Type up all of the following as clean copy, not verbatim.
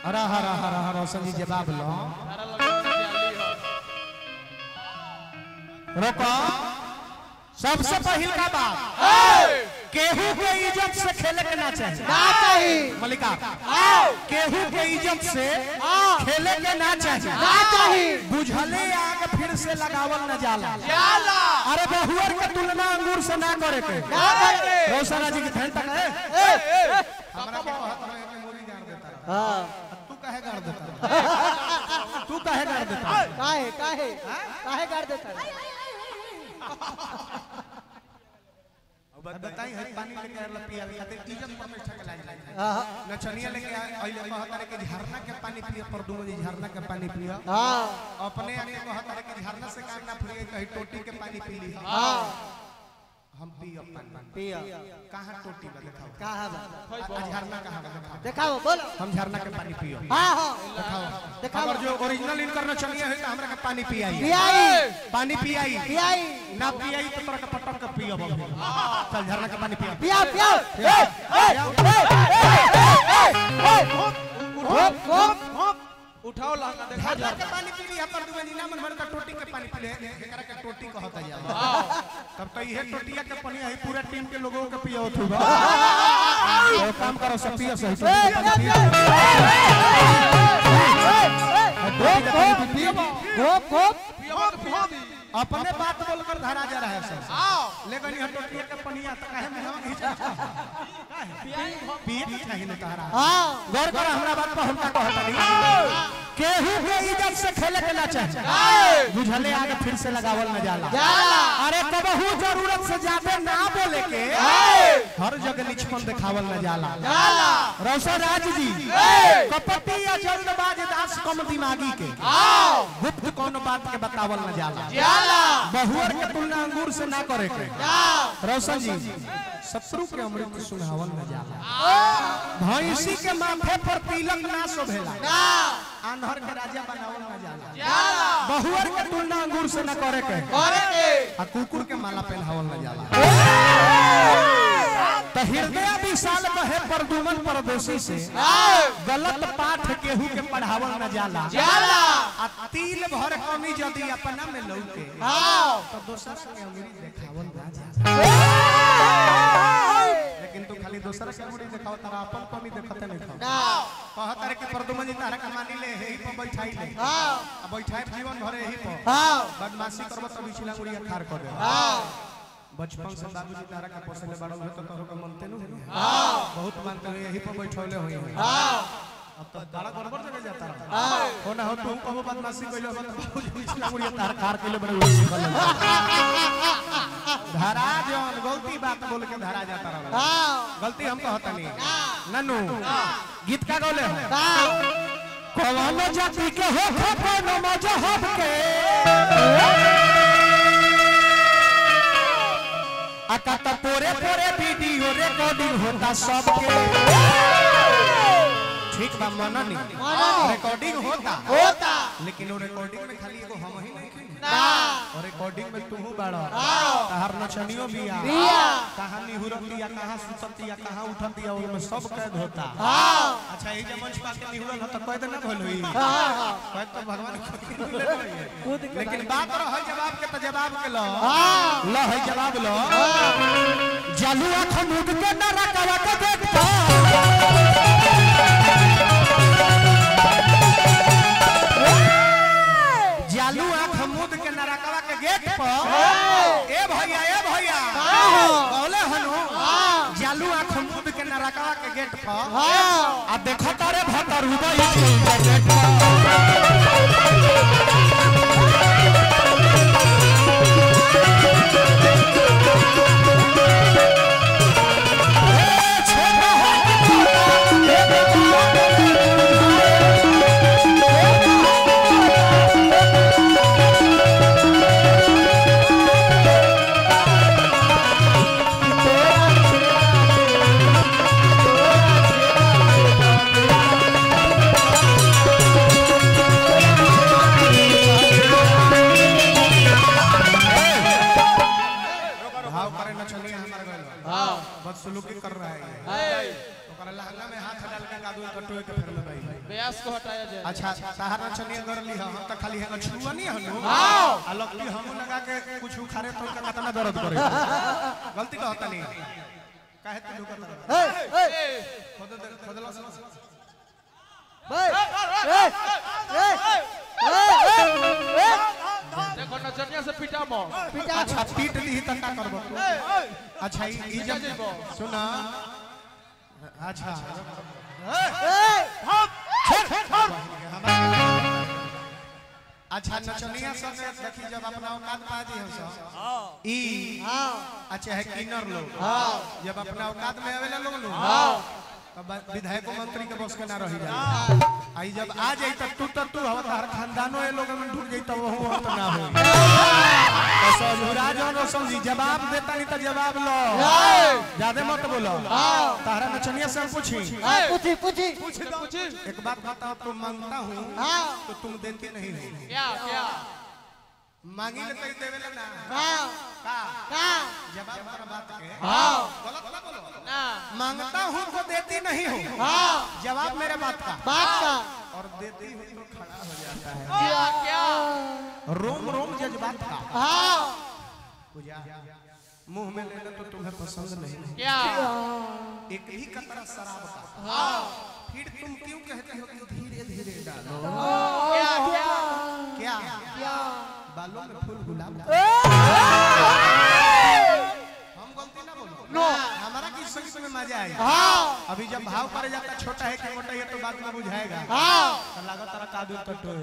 हरा हरा हरा हरा रोशन जी जवाब लो रोको। सबसे पहले का बात केहू के इज्जत से खेले के ना चाहिए मलिका। केहू के इज्जत से खेले के ना चाहिए। बुझले आग फिर से लगावल न जाला। अरे बहुअर के तुलना अंगूर से ना करे के। रोशना जी की फैन तक है हमरा के कहत रहे के मोरी गाड़ देता। हां तू काहे गाड़ देता? तू काहे गाड़ देता? काहे गाड़ देता? अब बताई है पानी लेके आला पिया खातिर इज्जत प्रतिष्ठा के लाज लाज नचनिया लेके आइले कहत रहे कि झरना के पानी पिए पर दूगो जी झरना के पानी पिया। हां अपने आके कहत रहे कि झरना से काम ना पिए कहीं टोटी के पानी पी ली। हां हम पियो पानी पिया कहां टोटी में दिखाओ कहां बा झरना कहां बा दिखाओ बोलो हम झरना के पानी पियो। हां हां दिखाओ अगर जो ओरिजिनल इनकर नचनिया है तो हमरा के पानी पियाई पानी पियाई ना पियाई तो तोरा के पटक के पियो चल झरना के पानी पिया उठाओ लहंगा देखा झरना के पानी पी ली पर दुबे जिला मन भर का टोटी के पानी पी ले एकरा के टोटी कहता जा तब तो इहे टोटिया के पानी है पूरा टीम के लोगों के पियो होगा। तो काम करो सब पियो सही अपने बात बोलकर धरा जा रहा है सब लेकिन यह टोटिया के पनिया तो काहे में हम घिचा पिए चाहिए न तहरा। गौर कर हमरा बात पर हमका कहता नहीं केहू के इज्जत से खेले के ना चाहिए। बुझले आगे फिर से लगावल न जाला। अरे कबहू जरूरत से ज्यादा ना बोले के हर जगह निचपन दिखावल न जाला। रोशन राज जी कपटी या जल्दबाज दास कम दिमागी के गुप्त कौन बात के बतावल न जाला। बहुअर के तुलना अंगूर से ना करे के। रोशन जी शत्रु के अमृत सुनावल न जाला। भैंसी के माथे पर तिलक ना शोभेला। आंधर के राजा बनावल न जाला। बहुअर के तुलना अंगूर से न करे के आ कुकुर के माला पहनावल न जाला। तो हृदय विशाल कहे परदुमन परदेसी से गलत पाठ केहू के पढ़ावल न जाला। आ तिल भर कमी यदि अपना में लौके तो दोसर से अमीरी देखावल न जाला। लेकिन तू खाली दोसर के अमीरी देखाव तारा अपन कमी देखते नहीं खाओ। कहत रे के परदुमन जी तारा के मानी ले एही पर बैठाई ले आ बैठाई जीवन भरे एही पर बदमाशी करब त बिछला मुड़िया खार कर दे। बचपन से बाबूजी तारा का पोसले बड़ा हो तो तोहरो के मनते नु बहुत मानते हो यही पर बैठौले होई। अब तो बड़ा गड़बड़ जगह जाता रहा हो ना हो तू कबो बदमाशी कइलो हो तो बाबूजी बिछला मुड़िया तार खार कइले बड़े हो सिखल धरा जौन गलती बात बोल के धरा जाता रहा। गलती हम कहता नहीं नन्नू गीत का गौले हो कौन जाति के हो कौन मजहब के आका तो पोरे पोरे वीडियो रिकॉर्डिंग होता सबके। ठीक बा मननी रिकॉर्डिंग होता लेकिन वो रिकॉर्डिंग में खाली एगो हम ही नहीं और रिकॉर्डिंग में तू बाड़ा तहर नचनियो बिया कहानी हुरतिया कहां सुततिया कहां उठतिया ओमे सब कैद होता। अच्छा ए जे मंच पास के निहुरल ह त कैद न भइल होई कैद तो भगवान खुद लेकिन बात रह जवाब के त जवाब के ल है जवाब ल जालू आंख मुद के न रखवा के देखता जालू आंख मुद के नरकवा के गेट पर ए भैया बोले हनु जालू आंख मुद के नरकवा के गेट पर आ देखो तारे भतरुबा के गेट बदसलूकी कर रहा है तो लहंगा में हाथ डाल के कादू कटोए के फिर में भाई व्यास को हटाया जाए। अच्छा सहारा चनिया कर ली हम त खाली है छुआ नहीं हनु हां अलगती हम लगा के कुछ उखारे तो का कितना दर्द करे गलती का होता नहीं काहे तू करता ए खोदला देखो नचनिया से पिटा मो अच्छा पीट दी तंता करबो अच्छा ई जब सुना अच्छा अच्छा नचनिया सब देखी जब अपना औकात पा दी हम सब ई अच्छा है किन्नर लोग जब अपना औकात में आवेला लोग तब विधायक मंत्री के बस के ना रही जाए आई जब आ जाई तब तू हर खानदानो ए लोग में ढूंढ जाई तब वो तो ना हो तो सजुरा जन समझी जवाब देता नहीं तो जवाब लो ज्यादा मत बोलो तारा नचनिया से पूछी पूछी एक बात बताओ तुम मांगता हूँ तो तुम देती नहीं हो क्या मांगी ले तो देवेला ना का जवाब हमारा बात के गलत ना बोलो ना मांगता हूँ तो देती नहीं हो जवाब मेरे बात का और देती हूँ तो खड़ा हो जाता है क्या रोम जज्बात का पूजा मुंह में लेना तो तुम्हें पसंद नहीं क्या एक ही कतरा शराब का फिर तुम क्यों कहते हो कि धीरे धीरे डालो क्या बालों में फूल गुलाब हम गलती ना बोलो हमारा किस संगीत में मजा आएगा अभी जब भाव करे जाता छोटा है कि मोटा है तो बात में बुझाएगा तो लागत तारा कादू टटो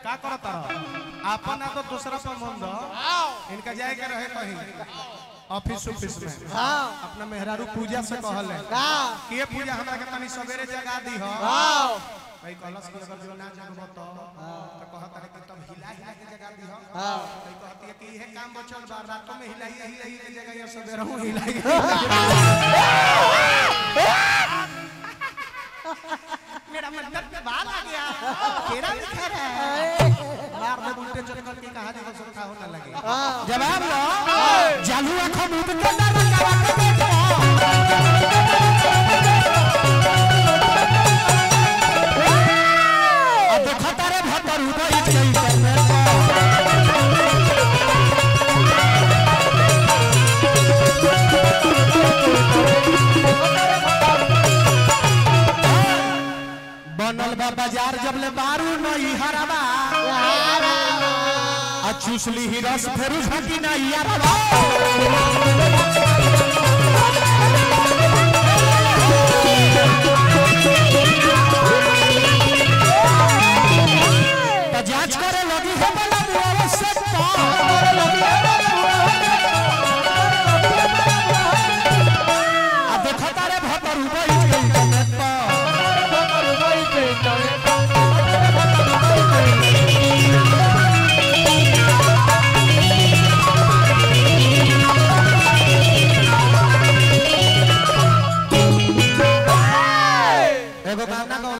का करत रह अपन तो दूसरा पर मन दो इनका जाए के रहे कहीं ऑफिस में अपना मेहरारू पूजा से कहल है कि ये पूजा हमरा के तनी सवेरे जगा दी हो भाई कलश के अगर जो ना जगबो तो कहत है कि तब हिला के जगा दी हो भाई कहती है कि यह काम बचल बा रातों में हिलाई के जगह या सवेरे हूं हिलाई मेरा मतलब के बाल आ गया केरा लिखा है मार दे उल्टे चक्कर की कहानी को सुनता हो ना लगे जवाब लो जालू आंखों मुंह के ना रंगावा के बनल बा बाजार जब ले बारू नई हराबा चूसली ही रस फेरू झकी ना यारबा